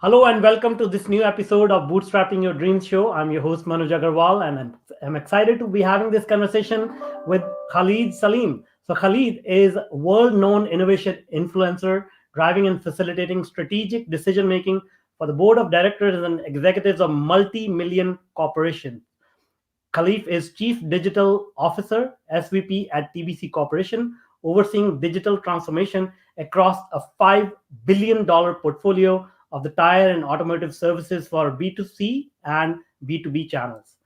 Hello and welcome to this new episode of Bootstrapping Your Dreams show. I'm your host Manoj Agarwal and I'm excited to be having this conversation with Khalid Saleem. So Khalid is a world-known innovation influencer driving and facilitating strategic decision making for the board of directors and executives of multi-million corporations. Khalif is Chief Digital Officer, SVP at TBC Corporation, overseeing digital transformation across a $5 billion portfolio of the tire and automotive services for B2C and B2B channels.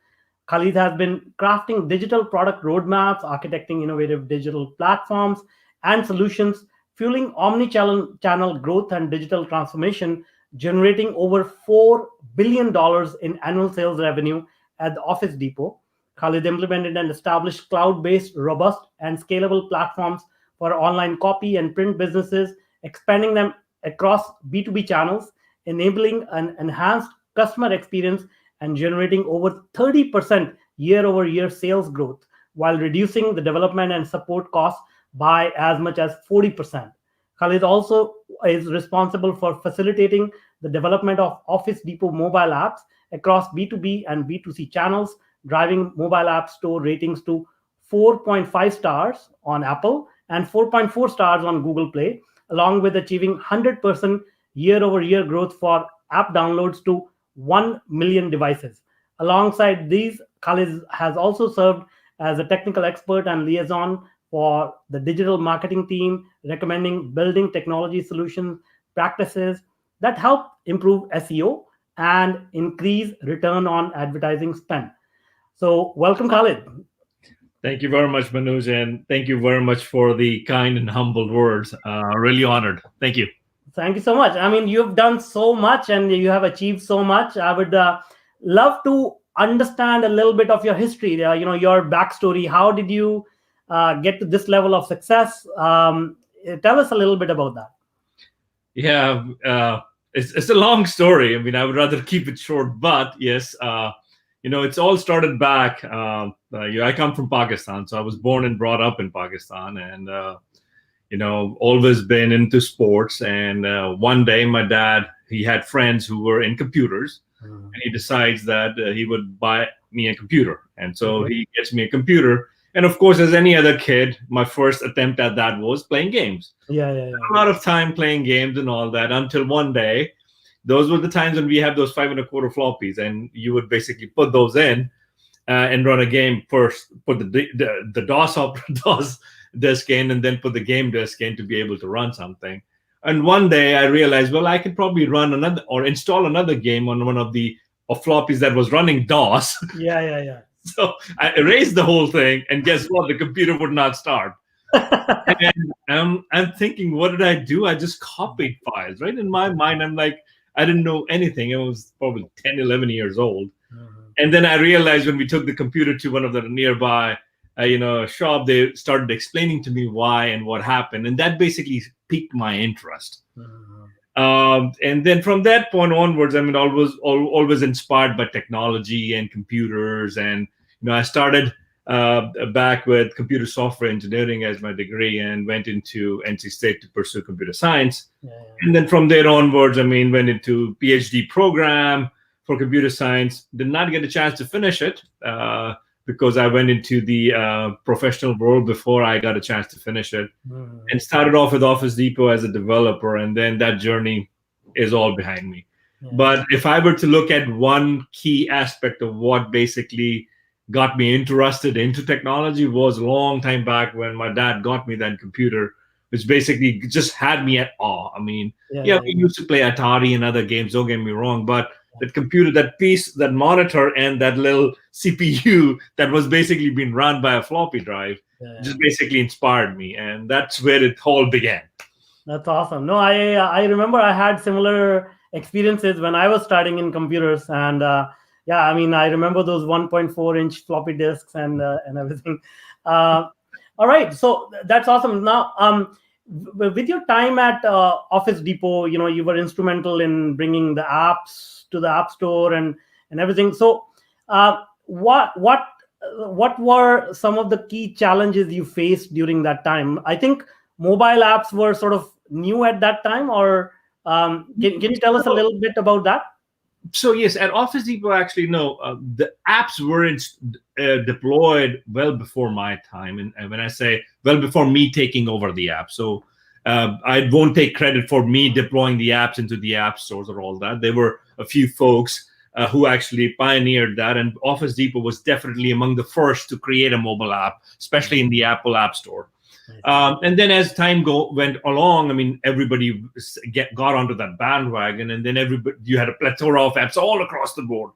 Khalid has been crafting digital product roadmaps, architecting innovative digital platforms and solutions, fueling omnichannel growth and digital transformation, generating over $4 billion in annual sales revenue at the Office Depot. Khalid implemented and established cloud-based, robust, and scalable platforms for online copy and print businesses, expanding them across B2B channels, enabling an enhanced customer experience and generating over 30% year-over-year sales growth while reducing the development and support costs by as much as 40%. Khalid also is responsible for facilitating the development of Office Depot mobile apps across B2B and B2C channels, driving mobile app store ratings to 4.5 stars on Apple and 4.4 stars on Google Play, along with achieving 100% year over year growth for app downloads to 1 million devices. Alongside these, Khalid has also served as a technical expert and liaison for the digital marketing team, recommending building technology solutions practices that help improve SEO and increase return on advertising spend. So, welcome, Khalid. Thank you very much, Manoj, and thank you very much for the kind and humble words. Really honored. Thank you. Thank you so much. I mean, you've done so much and you have achieved so much. I would love to understand a little bit of your history, your backstory. How did you get to this level of success? Tell us a little bit about that. Yeah, it's a long story. I mean, I would rather keep it short, but yes, it's all started back. I come from Pakistan, so I was born and brought up in Pakistan, and always been into sports. And one day, my dad, he had friends who were in computers, and he decides that he would buy me a computer, and so he gets me a computer. And of course, as any other kid, my first attempt at that was playing games. Yeah. A lot of time playing games and all that until one day. Those were the times when we had those 5 1/4 floppies, and you would basically put those in and run a game first. Put the DOS disk in, and then put the game disk in to be able to run something. And one day I realized, well, I could probably run another or install another game on one of the floppies that was running DOS. Yeah. So I erased the whole thing, and guess what? The computer would not start. And I'm thinking, what did I do? I just copied files, right? In my mind, I'm like, I didn't know anything. I was probably 10, 11 years old. And then I realized when we took the computer to one of the nearby, shop, they started explaining to me why and what happened. And that basically piqued my interest. And then from that point onwards, I mean, always inspired by technology and computers. And, I started back with computer software engineering as my degree and went into NC State to pursue computer science. And then from there onwards, I mean, went into PhD program for computer science. Did not get a chance to finish it because I went into the professional world before I got a chance to finish it. And started off with Office Depot as a developer. And then that journey is all behind me. But if I were to look at one key aspect of what basically got me interested into technology was a long time back when my dad got me that computer, which basically just had me at awe. I mean, we used to play Atari and other games, don't get me wrong, but that computer, that piece, that monitor, and that little CPU that was basically being run by a floppy drive just basically inspired me. And that's where it all began. That's awesome. No, I remember I had similar experiences when I was starting in computers. And I mean, I remember those 1.4-inch floppy disks and everything. All right, so that's awesome. Now, with your time at Office Depot, you were instrumental in bringing the apps to the App Store and everything. So, what were some of the key challenges you faced during that time? I think mobile apps were sort of new at that time, or Can you tell us a little bit about that? So yes, at Office Depot, actually, no, the apps weren't deployed well before my time, and when I say well before me taking over the app, so I won't take credit for me deploying the apps into the app stores or all that. There were a few folks who actually pioneered that, and Office Depot was definitely among the first to create a mobile app, especially in the Apple App Store. And then as time went along, I mean, everybody got onto that bandwagon, and then you had a plethora of apps all across the board.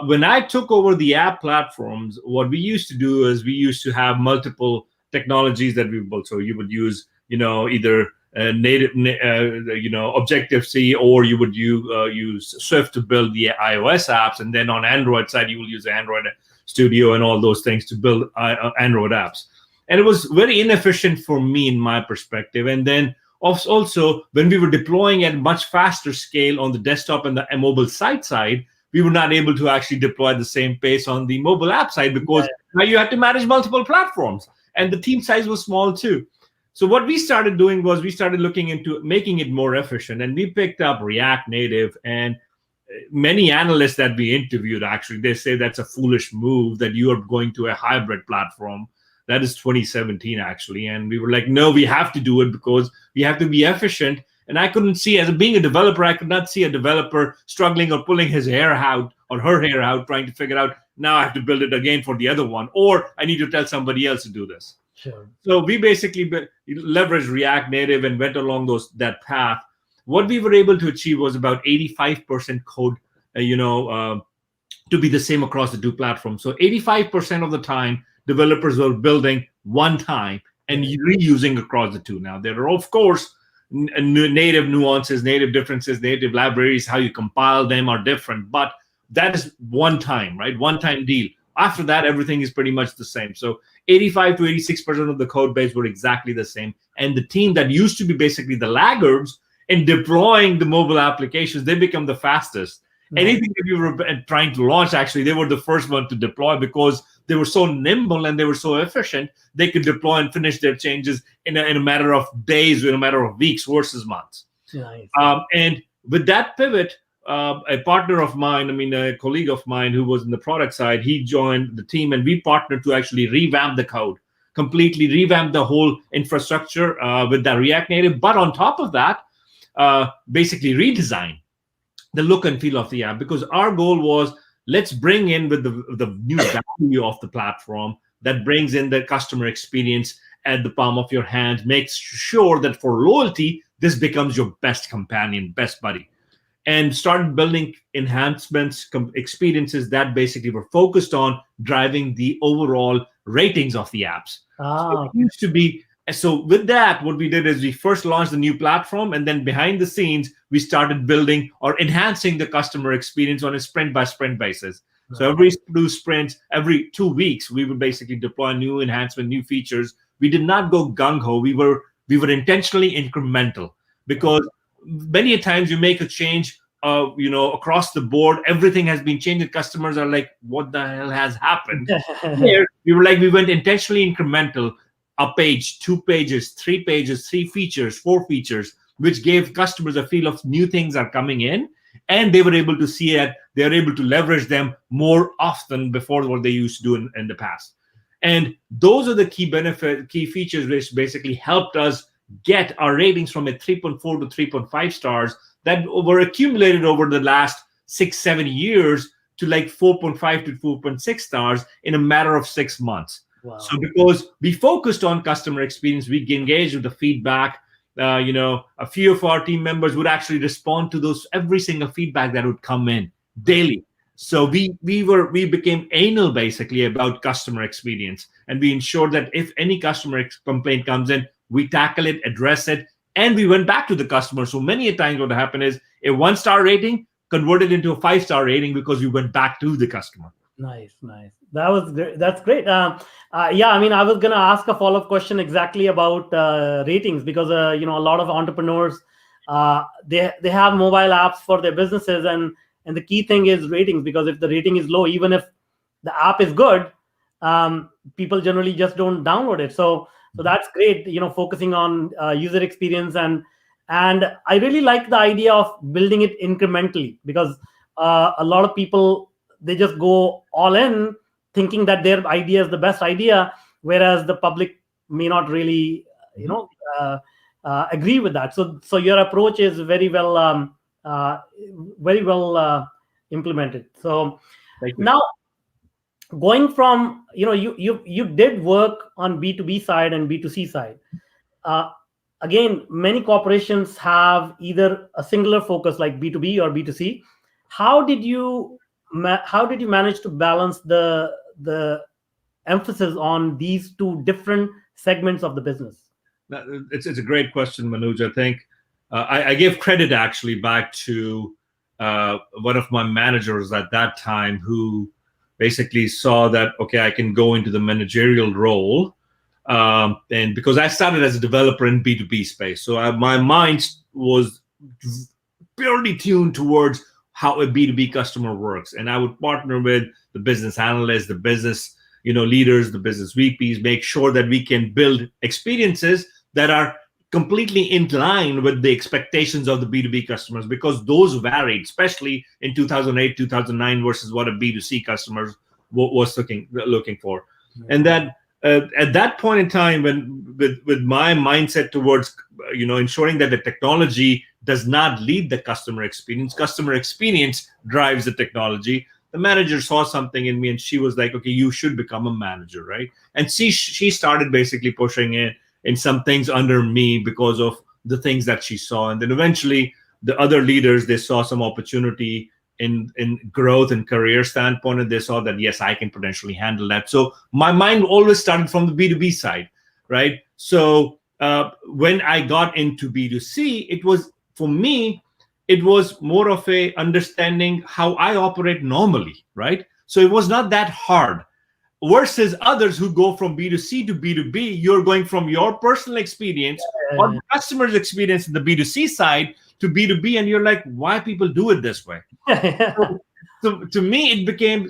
When I took over the app platforms, what we used to do is we used to have multiple technologies that we built. So you would use, either native, Objective C, or you would use Swift to build the iOS apps, and then on Android side, you will use Android Studio and all those things to build Android apps. And it was very inefficient for me in my perspective. And then also, when we were deploying at much faster scale on the desktop and the mobile side, we were not able to actually deploy the same pace on the mobile app side, because now you had to manage multiple platforms, and the team size was small too. So what we started doing was we started looking into making it more efficient, and we picked up React Native. And many analysts that we interviewed, actually, they say that's a foolish move, that you are going to a hybrid platform. That is 2017, actually. And we were like, no, we have to do it because we have to be efficient. And I couldn't see, as being a developer, I could not see a developer struggling or pulling his hair out or her hair out, trying to figure out, now I have to build it again for the other one, or I need to tell somebody else to do this. Sure. So we basically leveraged React Native and went along that path. What we were able to achieve was about 85% code, to be the same across the two platforms. So 85% of the time, developers were building one time and reusing across the two. Now, there are, of course, native nuances, native differences, native libraries, how you compile them are different, but that is one time, right? One time deal. After that, everything is pretty much the same. So 85 to 86% of the code base were exactly the same. And the team that used to be basically the laggards in deploying the mobile applications, they become the fastest. Anything that we were trying to launch, actually, they were the first one to deploy, because they were so nimble and they were so efficient. They could deploy and finish their changes in a matter of days, in a matter of weeks versus months. Nice. And with that pivot, a partner of mine, a colleague of mine who was in the product side, he joined the team, and we partnered to actually revamp the code, completely revamp the whole infrastructure with that React Native. But on top of that, basically redesign the look and feel of the app, because our goal was, let's bring in with the new value of the platform that brings in the customer experience at the palm of your hand, makes sure that for loyalty, this becomes your best companion, best buddy. And started building enhancements, experiences that basically were focused on driving the overall ratings of the apps. So it used to be. So with that, what we did is we first launched the new platform, and then behind the scenes, we started building or enhancing the customer experience on a sprint by sprint basis. Right. So every 2 sprints, every 2 weeks, we would basically deploy new enhancement, new features. We did not go gung-ho. We were intentionally incremental, because many times you make a change, across the board, everything has been changed, and customers are like, what the hell has happened? Here, we went intentionally incremental. A page, 2 pages, 3 pages, 3 features, 4 features, which gave customers a feel of new things are coming in, and they were able to see it. They are able to leverage them more often before what they used to do in the past. And those are the key features which basically helped us get our ratings from a 3.4 to 3.5 stars that were accumulated over the last 6-7 years to like 4.5 to 4.6 stars in a matter of 6 months. Wow. So because we focused on customer experience, we engaged with the feedback. A few of our team members would actually respond to every single feedback that would come in daily. So we became anal basically about customer experience, and we ensured that if any customer complaint comes in, we tackle it, address it, and we went back to the customer. So many times what happened is a 1-star rating converted into a 5-star rating because we went back to the customer. Nice. That was great. That's great. I was going to ask a follow-up question exactly about ratings, because a lot of entrepreneurs, they have mobile apps for their businesses, and the key thing is ratings, because if the rating is low, even if the app is good, people generally just don't download it. So that's great. Focusing on user experience and And I really like the idea of building it incrementally, because a lot of people, they just go all in thinking that their idea is the best idea, whereas the public may not really, you Mhm. know, agree with that. So your approach is uh, very well implemented. So Thank you. now, going from, you did work on B2B side and B2C side. uh, Again, many corporations have either a singular focus like B2B or B2C. How did you manage to balance the emphasis on these two different segments of the business? It's a great question, Manoj. I think I give credit actually back to one of my managers at that time who basically saw that, okay, I can go into the managerial role. And because I started as a developer in B2B space, so my mind was purely tuned towards how a B2B customer works. And I would partner with the business analysts, the business leaders, the business VPs, make sure that we can build experiences that are completely in line with the expectations of the B2B customers, because those varied, especially in 2008, 2009 versus what a B2C customer was looking for. And that at that point in time, when with my mindset towards ensuring that the technology does not lead the customer experience drives the technology, the manager saw something in me and she was like, okay, you should become a manager, right? And she started basically pushing it in some things under me because of the things that she saw. And then eventually the other leaders, they saw some opportunity in growth and career standpoint, and they saw that, yes, I can potentially handle that. So my mind always started from the B2B side, right? So when I got into B2C, it was, for me, it was more of a understanding how I operate normally, right? So it was not that hard versus others who go from B2C to B2B. You're going from your personal experience or the customer's experience in the B2C side to B2B, and you're like, why people do it this way? So to me, it became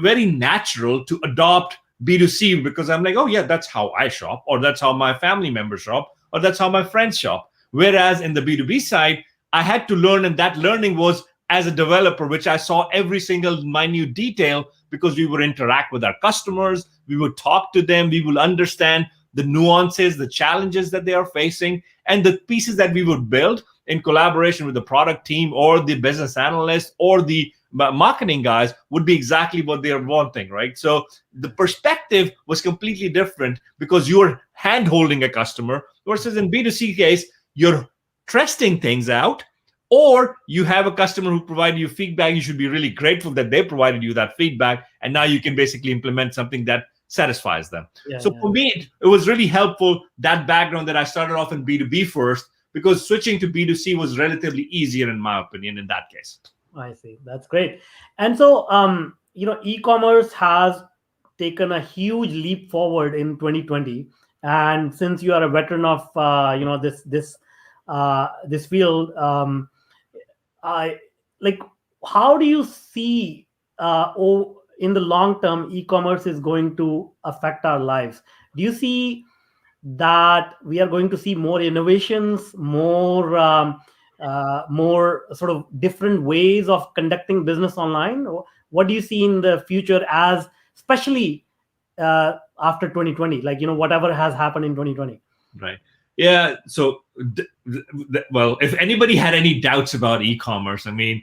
very natural to adopt B2C, because I'm like, oh yeah, that's how I shop, or that's how my family members shop, or that's how my friends shop. Whereas in the B2B side, I had to learn, and that learning was as a developer, which I saw every single minute detail, because we would interact with our customers, we would talk to them, we would understand the nuances, the challenges that they are facing, and the pieces that we would build in collaboration with the product team or the business analyst or the marketing guys would be exactly what they're wanting, right? So the perspective was completely different, because you're hand holding a customer versus in B2C case, you're testing things out, or you have a customer who provided you feedback. You should be really grateful that they provided you that feedback, and now you can basically implement something that satisfies them. Yeah, So yeah. for me, it was really helpful, that background, that I started off in B2B first, because switching to B2C was relatively easier, in my opinion, in that case. I see. That's great. And so, e-commerce has taken a huge leap forward in 2020. And since you are a veteran of, this field, I like, how do you see, in the long term, e-commerce is going to affect our lives? Do you see that we are going to see more innovations, more sort of different ways of conducting business online? What do you see in the future, as especially after 2020, like, whatever has happened in 2020? Right. Yeah. So, well, if anybody had any doubts about e-commerce, I mean,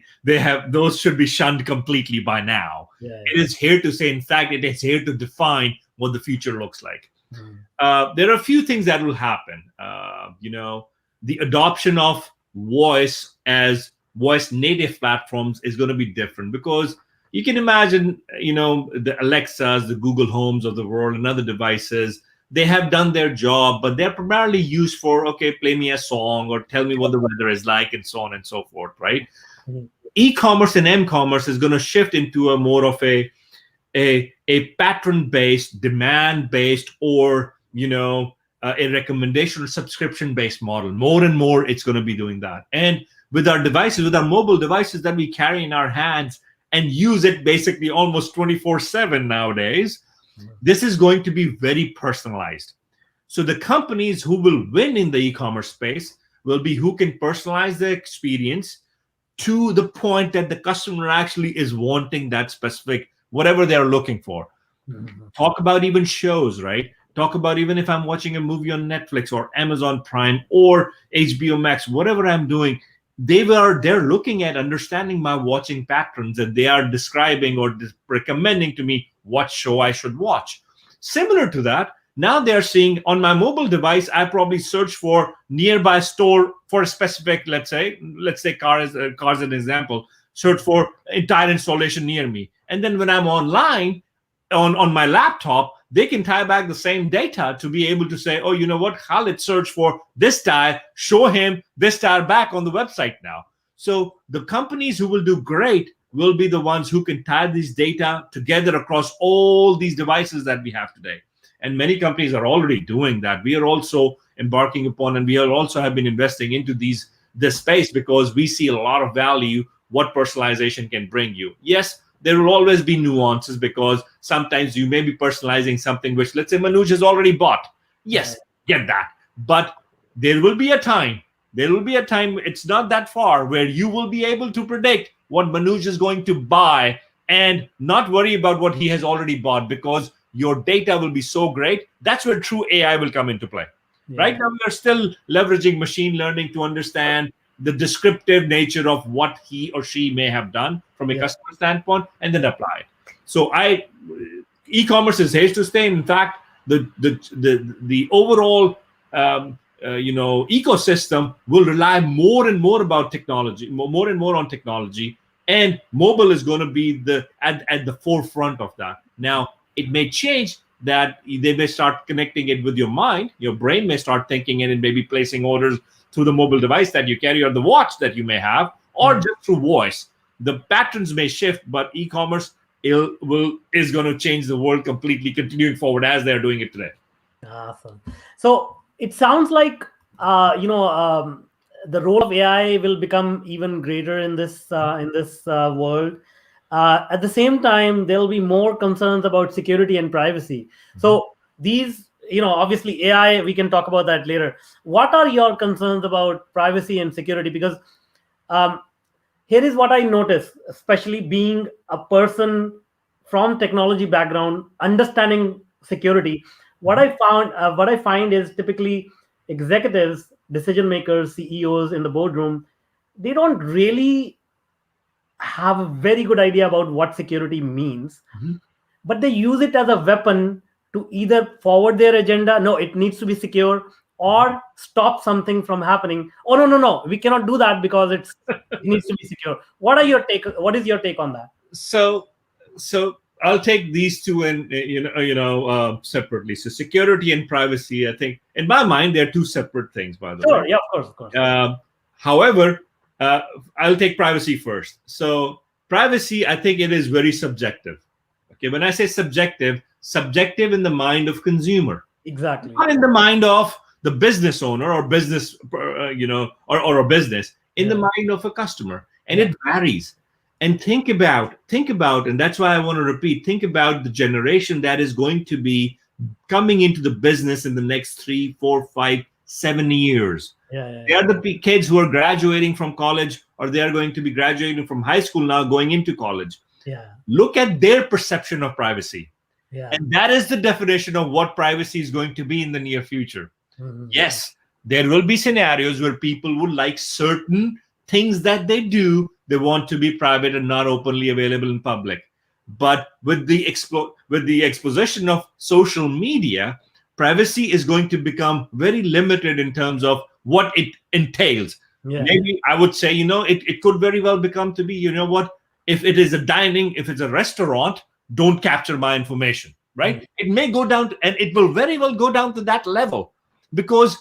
those should be shunned completely by now. Yeah, It is here to say, in fact, it is here to define what the future looks like. yeah. There are a few things that will happen. The adoption of voice as voice native platforms is going to be different, because you can imagine, the Alexas, the Google Homes of the world, and other devices. They have done their job, but they're primarily used for, okay, play me a song or tell me what the weather is like, and so on and so forth, right? Mhm. E-commerce and m-commerce is going to shift into a more of a pattern based, demand based, or a recommendation or subscription based model. More and more it's going to be doing that. And with our devices, with our mobile devices that we carry in our hands and use it basically almost 24/7 nowadays, this is going to be very personalized. So the companies who will win in the e-commerce space will be who can personalize the experience to the point that the customer actually is wanting that specific, whatever they're looking for. Talk about even shows, right? Talk about even if I'm watching a movie on Netflix or Amazon Prime or HBO Max, whatever I'm doing, they're looking at understanding my watching patterns, and they are describing or recommending to me what show I should watch. Similar to that, now they're seeing on my mobile device, I probably search for nearby store for a specific, let's say cars as an example, search for entire installation near me. And then when I'm online on my laptop, they can tie back the same data to be able to say, oh, you know what, Khalid searched for this tire, show him this tire back on the website now. So the companies who will do great will be the ones who can tie these data together across all these devices that we have today. And many companies are already doing that. We are also embarking upon, and we are also have been investing into this space because we see a lot of value what personalization can bring you. Yes, there will always be nuances because sometimes you may be personalizing something which, let's say, Manoj has already bought. Yes, get that. But there will be a time, it's not that far, where you will be able to predict what Manoj is going to buy and not worry about what he has already bought because your data will be so great. That's where true AI will come into play. Right now, we are still leveraging machine learning to understand the descriptive nature of what he or she may have done from a customer standpoint and then apply it. So e-commerce is here to stay. In fact, the overall ecosystem will rely more and more about technology, more and more on technology, and mobile is going to be at the forefront of that. Now, it may change that they may start connecting it with your mind. Your brain may start thinking it and maybe placing orders through the mobile device that you carry or the watch that you may have, or just through voice. The patterns may shift, but e-commerce is going to change the world completely, continuing forward as they're doing it today. Awesome. So it sounds like the role of AI will become even greater in this world. At the same time, there will be more concerns about security and privacy. So these, obviously AI, we can talk about that later. What are your concerns about privacy and security? Because here is what I notice, especially being a person from technology background, understanding security. What I find is typically executives, decision makers, CEOs in the boardroom, they don't really have a very good idea about what security means, but they use it as a weapon to either forward their agenda. No, it needs to be secure, or stop something from happening. Oh, no, we cannot do that because it needs to be secure. What is your take on that? So I'll take these two and separately. So security and privacy, I think in my mind they're two separate things. By the way, yeah, of course. However, I'll take privacy first. So privacy, I think it is very subjective. Okay, when I say subjective in the mind of consumer, exactly, not in the mind of the business owner or business, or a business, in the mind of a customer, and it varies. And think about, and that's why I want to repeat, think about the generation that is going to be coming into the business in the next 3, 4, 5, 7 years. They are the kids who are graduating from college, or they are going to be graduating from high school now, going into college. Look at their perception of privacy. And that is the definition of what privacy is going to be in the near future. Yes, there will be scenarios where people would like certain things that they do, they want to be private and not openly available in public. But with the exposition of social media, privacy is going to become very limited in terms of what it entails. Maybe I would say, it could very well become to be, if it is if it's a restaurant, don't capture my information, right? It may go down and it will very well go down to that level, because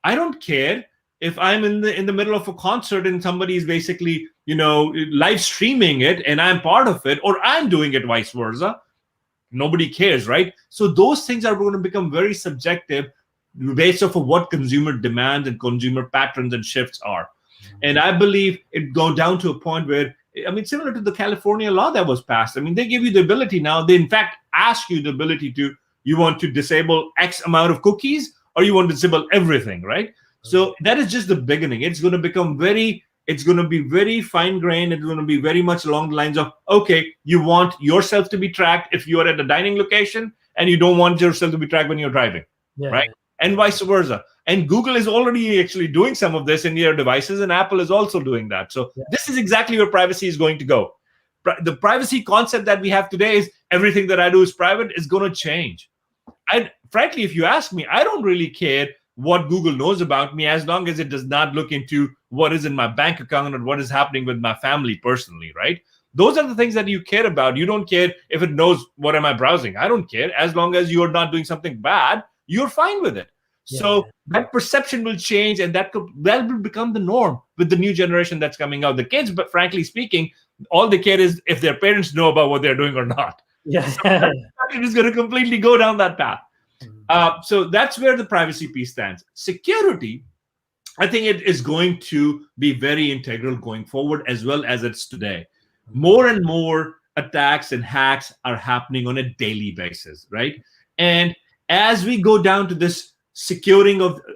I don't care if I'm in the middle of a concert and somebody is basically, live streaming it and I'm part of it, or I'm doing it vice versa. Nobody cares, right? So those things are going to become very subjective based off of what consumer demands and consumer patterns and shifts are. And I believe it go down to a point where, similar to the California law that was passed, they give you the ability now. They in fact ask you the ability to, you want to disable X amount of cookies or you want to disable everything, right? So that is just the beginning. It's going to become it's going to be very fine grained. It's going to be very much along the lines of, okay, you want yourself to be tracked if you're at a dining location, and you don't want yourself to be tracked when you're driving, right? And vice versa. And Google is already actually doing some of this in their devices, and Apple is also doing that. So this is exactly where privacy is going to go. The privacy concept that we have today is everything that I do is private is going to change. And frankly, if you ask me, I don't really care what Google knows about me, as long as it does not look into what is in my bank account or what is happening with my family personally, right? Those are the things that you care about. You don't care if it knows what am I browsing. I don't care. As long as you're not doing something bad, you're fine with it. So that perception will change, and that will become the norm with the new generation that's coming out. The kids, but frankly speaking, all they care is if their parents know about what they're doing or not. Yes. It is going to completely go down that path. So that's where the privacy piece stands. Security, I think it is going to be very integral going forward, as well as it's today. More and more attacks and hacks are happening on a daily basis, right? And as we go down to this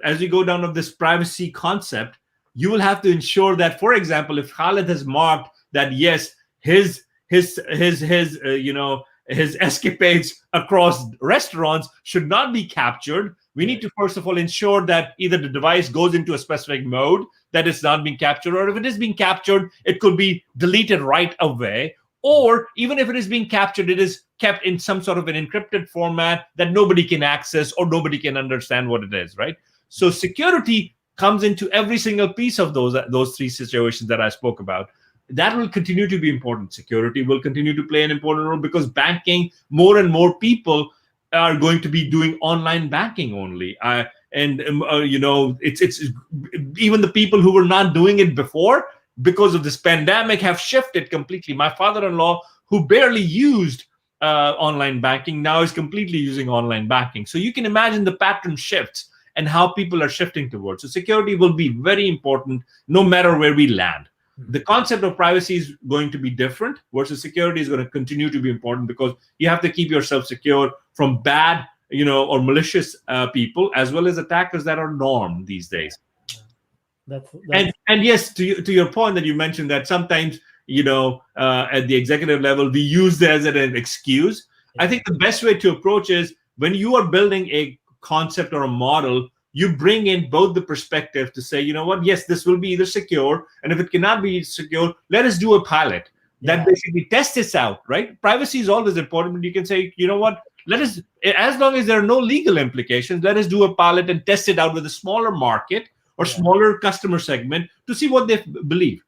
as we go down of this privacy concept, you will have to ensure that, for example, if Khalid has marked that yes, his escapades across restaurants should not be captured, we need to first of all ensure that either the device goes into a specific mode that it's not being captured, or if it is being captured, it could be deleted right away. Or even if it is being captured, it is kept in some sort of an encrypted format that nobody can access or nobody can understand what it is, right? So security comes into every single piece of those three situations that I spoke about. That will continue to be important. Security will continue to play an important role, because banking, more and more people are going to be doing online banking only. It's even the people who were not doing it before, because of this pandemic, have shifted completely. My father-in-law, who barely used online banking, now is completely using online banking. So you can imagine the pattern shifts and how people are shifting towards. So security will be very important no matter where we land. The concept of privacy is going to be different, versus security is going to continue to be important, because you have to keep yourself secure from bad, or malicious people, as well as attackers that are norm these days. That's and yes, to your point that you mentioned, that sometimes at the executive level we use that as an excuse. I think the best way to approach is, when you are building a concept or a model, you bring in both the perspective to say, you know what, yes, this will be either secure, and if it cannot be secure, let us do a pilot that basically tests this out, right? Privacy is always important, but you can say, you know what, let us, as long as there are no legal implications, let us do a pilot and test it out with a smaller market or smaller customer segment to see what they believe.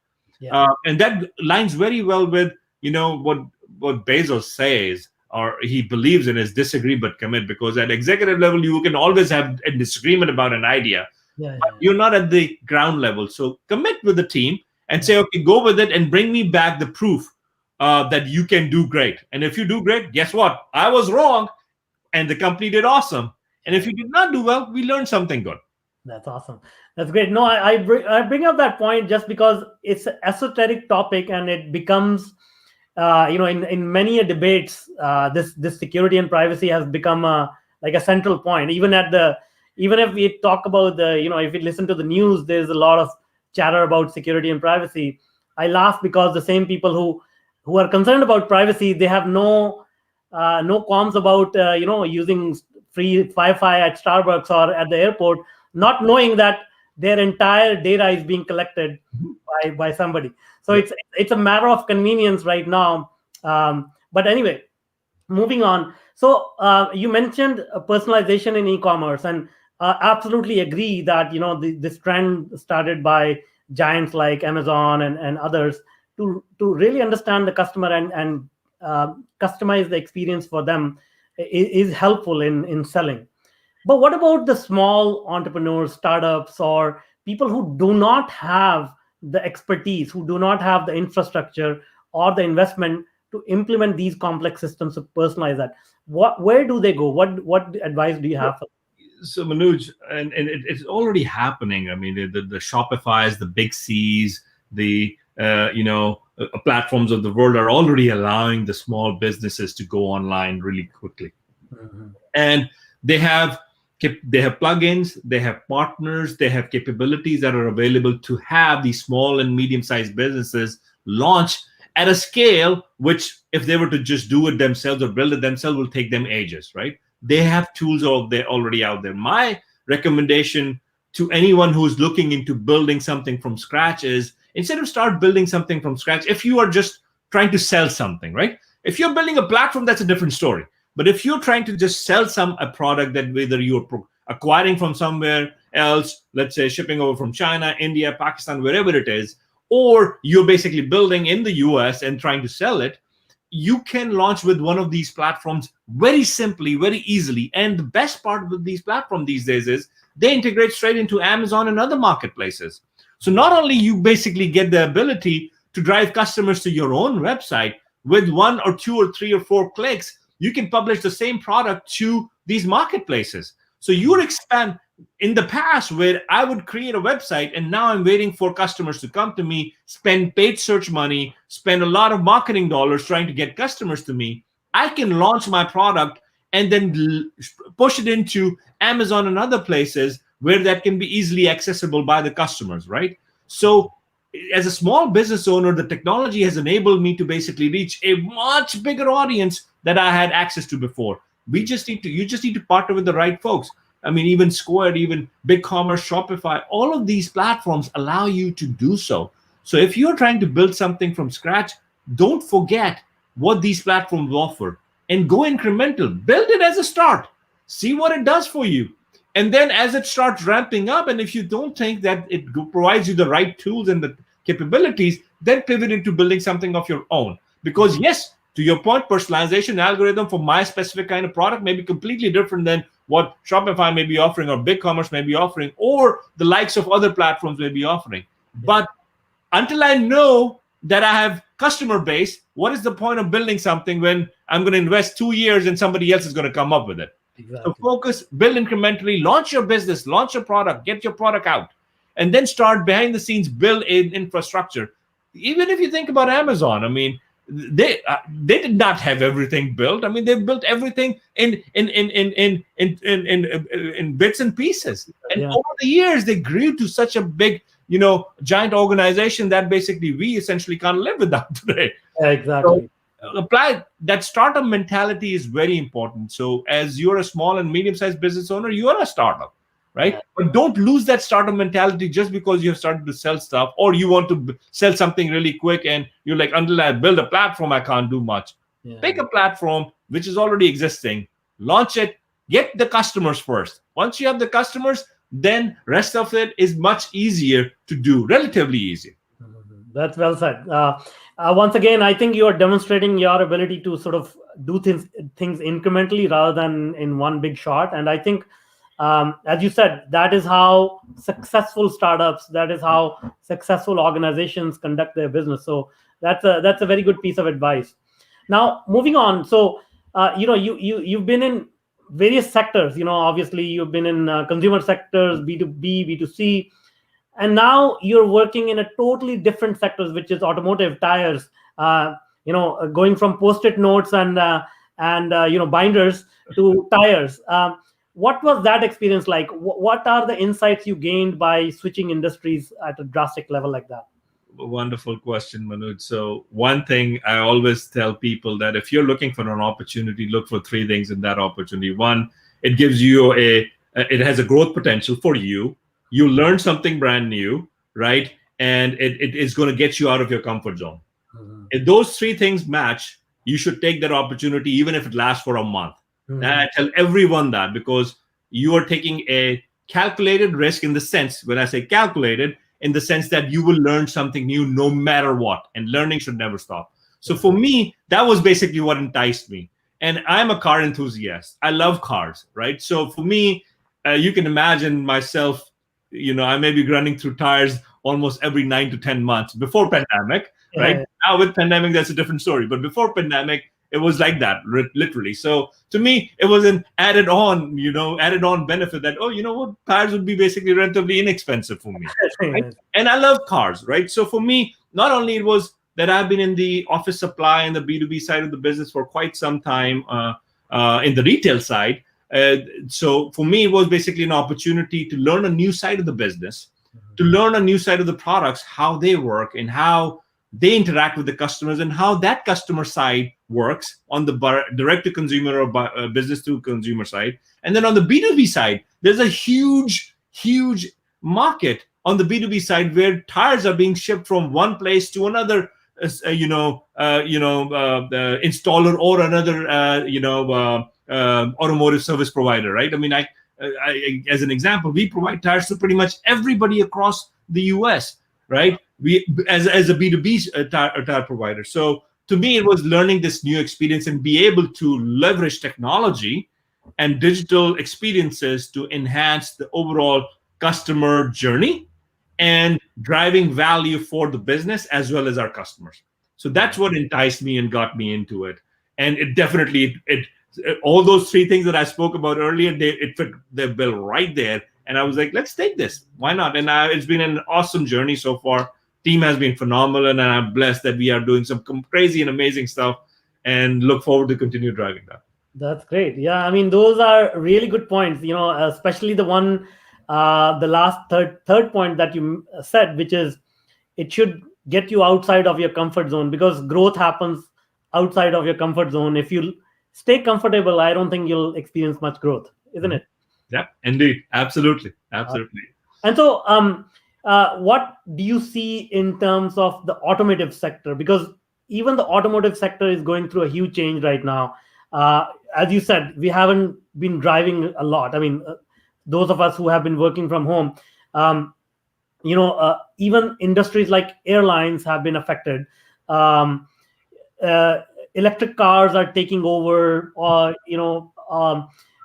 And that lines very well with, what Bezos says, or he believes in, is disagree but commit. Because at executive level, you can always have a disagreement about an idea. But you're not at the ground level. So commit with the team and say, okay, go with it and bring me back the proof that you can do great. And if you do great, guess what? I was wrong and the company did awesome. And if you did not do well, we learned something good. That's awesome. That's great. No, I bring up that point just because it's an esoteric topic, and it becomes, in many debates, this security and privacy has become like a central point. Even if we talk about if we listen to the news, there's a lot of chatter about security and privacy. I laugh because the same people who are concerned about privacy, they have no qualms about using free Wi-Fi at Starbucks or at the airport, not knowing that their entire data is being collected by somebody. So it's a matter of convenience right now. But anyway, moving on. So you mentioned personalization in e-commerce, and absolutely agree that this trend started by giants like Amazon and others to really understand the customer and customize the experience for them is helpful in selling. But what about the small entrepreneurs, startups, or people who do not have the expertise, who do not have the infrastructure or the investment to implement these complex systems to personalize that? Where do they go? What advice do you have for them? So Manoj, and it's already happening. I mean, the Shopify's, the Big C's, the platforms of the world are already allowing the small businesses to go online really quickly. And they have They have plugins, they have partners, they have capabilities that are available to have these small and medium-sized businesses launch at a scale which, if they were to just do it themselves or build it themselves, will take them ages, right? They have tools already out there. My recommendation to anyone who's looking into building something from scratch is, instead of start building something from scratch, if you are just trying to sell something, right? If you're building a platform, that's a different story. But if you're trying to just sell a product that whether you're acquiring from somewhere else, let's say shipping over from China, India, Pakistan, wherever it is, or you're basically building in the US and trying to sell it, you can launch with one of these platforms very simply, very easily. And the best part with these platforms these days is they integrate straight into Amazon and other marketplaces. So not only you basically get the ability to drive customers to your own website with 1 or 2 or 3 or 4 clicks, you can publish the same product to these marketplaces. So you would expand. In the past, where I would create a website and now I'm waiting for customers to come to me, spend paid search money, spend a lot of marketing dollars trying to get customers to me, I can launch my product and then push it into Amazon and other places where that can be easily accessible by the customers, right? So as a small business owner, the technology has enabled me to basically reach a much bigger audience that I had access to before. You just need to partner with the right folks. I mean, even Squared, even BigCommerce, Shopify, all of these platforms allow you to do so. So if you're trying to build something from scratch, don't forget what these platforms offer and go incremental. Build it as a start. See what it does for you. And then as it starts ramping up, and if you don't think that it provides you the right tools and the capabilities, then pivot into building something of your own. Because yes, to your point, personalization algorithm for my specific kind of product may be completely different than what Shopify may be offering or BigCommerce may be offering or the likes of other platforms may be offering. But until I know that I have customer base, what is the point of building something when I'm going to invest 2 years and somebody else is going to come up with it? Exactly. So focus, build incrementally, launch your business, launch your product, get your product out, and then start behind the scenes, build in infrastructure. Even if you think about Amazon, I mean, they did not have everything built. I mean, they built everything in bits and pieces. And over the years, they grew to such a big, giant organization that basically we essentially can't live without today. Exactly. So, apply that startup mentality is very important. So as you're a small and medium-sized business owner, you are a startup, right? Yeah. But don't lose that startup mentality just because you have started to sell stuff or you want to sell something really quick and you're like, until I build a platform, I can't do much. Yeah. Pick a platform which is already existing, launch it, get the customers first. Once you have the customers, then rest of it is much easier to do, relatively easy. That's well said. Once again, I think you are demonstrating your ability to sort of do things incrementally rather than in one big shot. And I think, as you said, that is how successful startups, that is how successful organizations conduct their business. So that's a very good piece of advice. Now, moving on. So, you've been in various sectors. Obviously, you've been in consumer sectors, B2B, B2C. And now you're working in a totally different sectors, which is automotive, tires. Going from Post-it notes and binders to tires. What was that experience like? What are the insights you gained by switching industries at a drastic level like that? Wonderful question, Manoj. So one thing I always tell people that if you're looking for an opportunity, look for 3 things in that opportunity. One, it gives you it has a growth potential for you. You learn something brand new, right? And it is going to get you out of your comfort zone. Mm-hmm. If those 3 things match, you should take that opportunity, even if it lasts for a month. Mm-hmm. And I tell everyone that because you are taking a calculated risk in the sense, when I say calculated, in the sense that you will learn something new no matter what, and learning should never stop. So for me, that was basically what enticed me. And I'm a car enthusiast. I love cars, right? So for me, you can imagine myself, I may be running through tires almost every 9 to 10 months before pandemic, right? Yeah. Now with pandemic, that's a different story. But before pandemic, it was like that, literally. So to me, it was an added on benefit that, what, tires would be basically relatively inexpensive for me. Right? And I love cars, right? So for me, not only it was that I've been in the office supply and the B2B side of the business for quite some time in the retail side, So for me, it was basically an opportunity to learn a new side of the business, to learn a new side of the products, how they work and how they interact with the customers, and how that customer side works on the direct to consumer or business to consumer side. And then on the B2B side, there's a huge market on the B2B side where tires are being shipped from one place to another, installer or another, automotive service provider, right? I mean, as an example, we provide tires to pretty much everybody across the US, right? We as a B2B tire provider. So to me, it was learning this new experience and be able to leverage technology and digital experiences to enhance the overall customer journey and driving value for the business as well as our customers. So that's what enticed me and got me into it. And it definitely, all those three things that I spoke about earlier, it fit the bill right there. And I was like, let's take this. Why not? And it's been an awesome journey so far. Team has been phenomenal, and I'm blessed that we are doing some crazy and amazing stuff, and look forward to continue driving that. That's great. Yeah, I mean, those are really good points. Especially the one, the last third point that you said, which is it should get you outside of your comfort zone, because growth happens outside of your comfort zone. If you stay comfortable, I don't think you'll experience much growth, isn't it? Yeah, indeed. Absolutely. And so, what do you see in terms of the automotive sector? Because even the automotive sector is going through a huge change right now. As you said, we haven't been driving a lot. I mean, those of us who have been working from home, even industries like airlines have been affected. Electric cars are taking over, or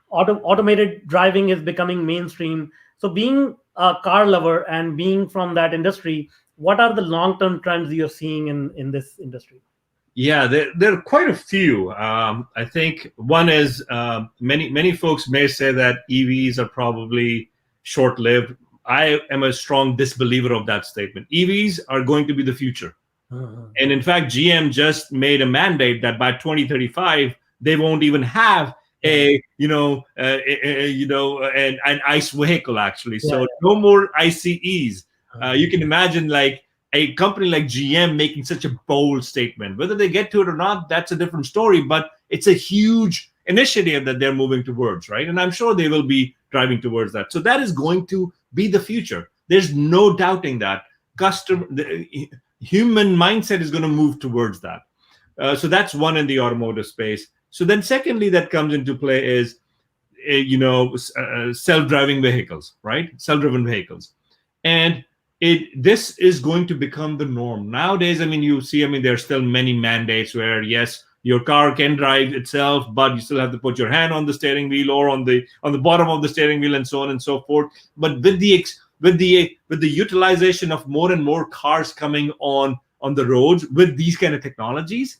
automated driving is becoming mainstream. So being a car lover and being from that industry, what are the long-term trends you're seeing in this industry? Yeah, there are quite a few. I think one is many folks may say that EVs are probably short-lived. I am a strong disbeliever of that statement. EVs are going to be the future. And in fact, GM just made a mandate that by 2035, they won't even have an ICE vehicle, actually. So no more ICEs. You can imagine like a company like GM making such a bold statement. Whether they get to it or not, that's a different story. But it's a huge initiative that they're moving towards, right? And I'm sure they will be driving towards that. So that is going to be the future. There's no doubting that. Human mindset is going to move towards that. So that's one in the automotive space. So then secondly, that comes into play is, self-driving vehicles, right? Self-driven vehicles. And this is going to become the norm. Nowadays, there are still many mandates where, yes, your car can drive itself, but you still have to put your hand on the steering wheel or on the bottom of the steering wheel and so on and so forth. But with the utilization of more and more cars coming on the roads with these kind of technologies,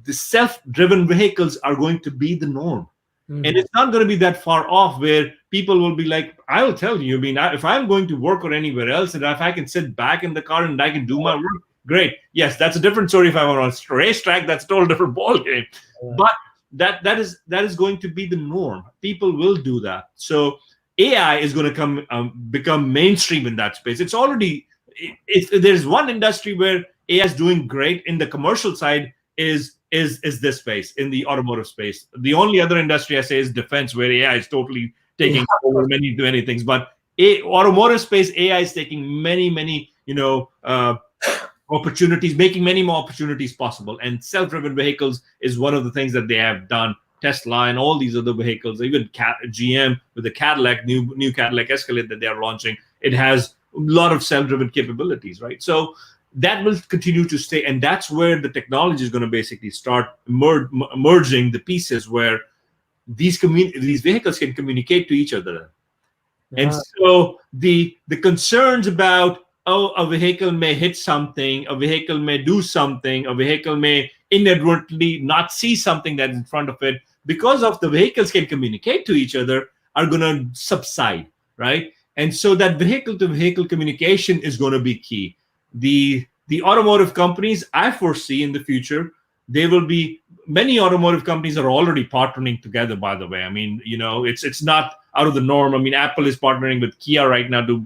the self-driven vehicles are going to be the norm. Mm-hmm. And it's not going to be that far off where people will be like, I will tell you, if I'm going to work or anywhere else, and if I can sit back in the car and I can do my work, great. Yes, that's a different story. If I'm on a racetrack, that's a total different ballgame. Yeah. But that is going to be the norm. People will do that. So AI is going to become mainstream in that space. It's already, if there's one industry where AI is doing great in the commercial side is this space, in the automotive space. The only other industry I say is defense, where AI is totally taking over many things. But automotive space, AI is taking many opportunities, making many more opportunities possible. And self-driven vehicles is one of the things that they have done. Tesla and all these other vehicles, even GM with the Cadillac, new Cadillac Escalade that they are launching, it has a lot of self-driven capabilities, right? So that will continue to stay, and that's where the technology is going to basically start merging the pieces, where these vehicles can communicate to each other. Yeah. And so the concerns about, a vehicle may hit something, a vehicle may do something, a vehicle may inadvertently not see something that's in front of it, because of the vehicles can communicate to each other, are going to subside, right? And so that vehicle-to-vehicle communication is going to be key. The automotive companies, I foresee in the future, they will be many automotive companies are already partnering together, by the way. I mean, it's not out of the norm. I mean, Apple is partnering with Kia right now to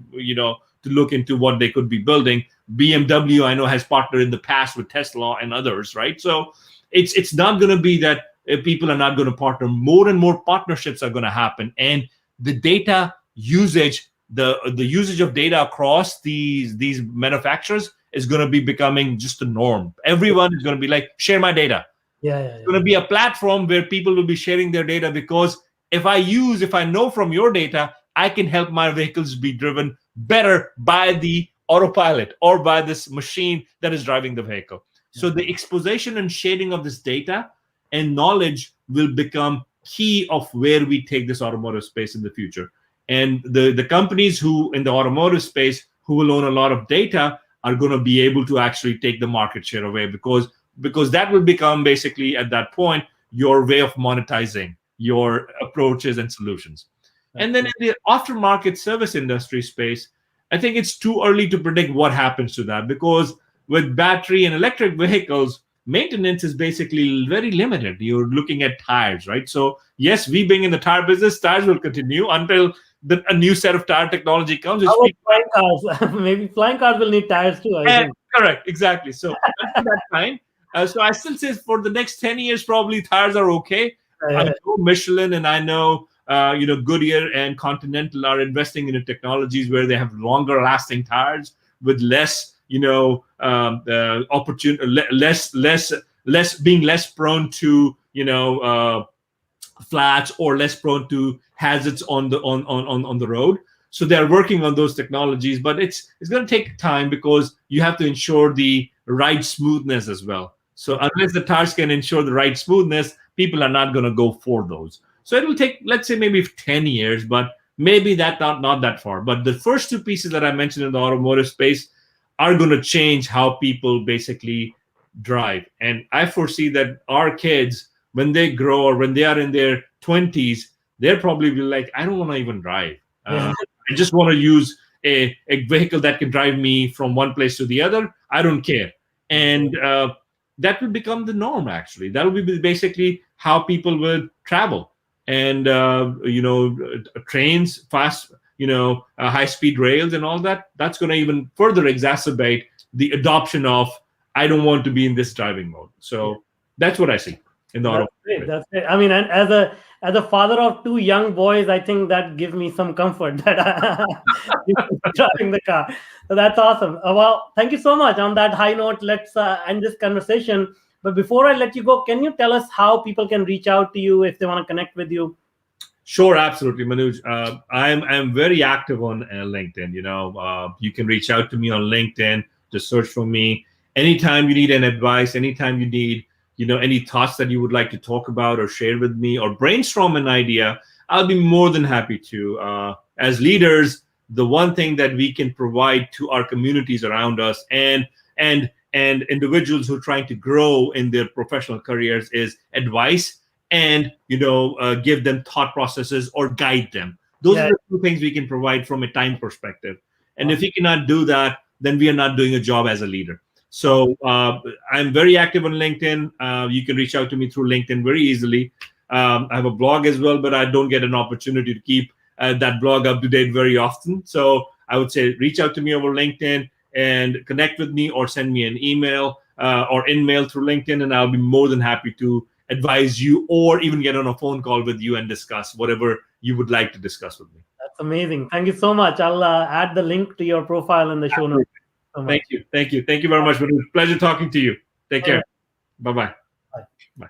look into what they could be building. BMW, I know, has partnered in the past with Tesla and others, right? So it's not going to be that people are not going to partner. More and more partnerships are going to happen, and the data usage, the usage of data across these manufacturers is going to be becoming just the norm. Everyone is going to be like, share my data. It's going to be a platform where people will be sharing their data, because if I know from your data, I can help my vehicles be driven better by the autopilot or by this machine that is driving the vehicle. So the exposition and sharing of this data and knowledge will become key of where we take this automotive space in the future. And the companies who in the automotive space who will own a lot of data are going to be able to actually take the market share away, because that will become basically at that point your way of monetizing your approaches and solutions. And then in the aftermarket service industry space, I think it's too early to predict what happens to that, because with battery and electric vehicles, maintenance is basically very limited. You're looking at tires, right? So yes, we being in the tire business, tires will continue until a new set of tire technology comes. How about flying cars? Maybe flying cars will need tires too, I think. Correct, exactly. So until that time, so I still say for the next 10 years, probably tires are okay. I know Michelin and I know Goodyear and Continental are investing in technologies where they have longer lasting tires with less less prone to flats or less prone to hazards on the road. So they're working on those technologies, but it's going to take time, because you have to ensure the ride smoothness as well. So unless the tires can ensure the ride smoothness, people are not going to go for those. So it will take, let's say, maybe 10 years, but maybe that not that far. But the first two pieces that I mentioned in the automotive space are going to change how people basically drive. And I foresee that our kids, when they grow or when they are in their 20s, they'll probably be like, I don't want to even drive. I just want to use a vehicle that can drive me from one place to the other. I don't care. And that will become the norm, actually. That will be basically how people will travel. And, trains, fast, high-speed rails and all that, that's going to even further exacerbate the adoption of, I don't want to be in this driving mode. So that's what I see in the auto. That's great. I mean, and as a father of two young boys, I think that gives me some comfort that I'm driving the car. So that's awesome. Well, thank you so much. On that high note, let's end this conversation. But before I let you go, can you tell us how people can reach out to you if they want to connect with you? Sure, absolutely, Manoj. I'm very active on LinkedIn. You can reach out to me on LinkedIn. Just search for me. Anytime you need an advice, anytime you need any thoughts that you would like to talk about or share with me or brainstorm an idea, I'll be more than happy to. As leaders, the one thing that we can provide to our communities around us and individuals who are trying to grow in their professional careers is advice and give them thought processes or guide them. Those are the two things we can provide from a time perspective. And if we cannot do that, then we are not doing a job as a leader. So I'm very active on LinkedIn. You can reach out to me through LinkedIn very easily. I have a blog as well, but I don't get an opportunity to keep that blog up to date very often. So I would say reach out to me over LinkedIn and connect with me, or send me an email or in-mail through LinkedIn, and I'll be more than happy to advise you or even get on a phone call with you and discuss whatever you would like to discuss with me. That's amazing. Thank you so much. I'll add the link to your profile in the show notes. Thank you very much. It was a pleasure talking to you. Take care. Bye-bye. Bye. Bye.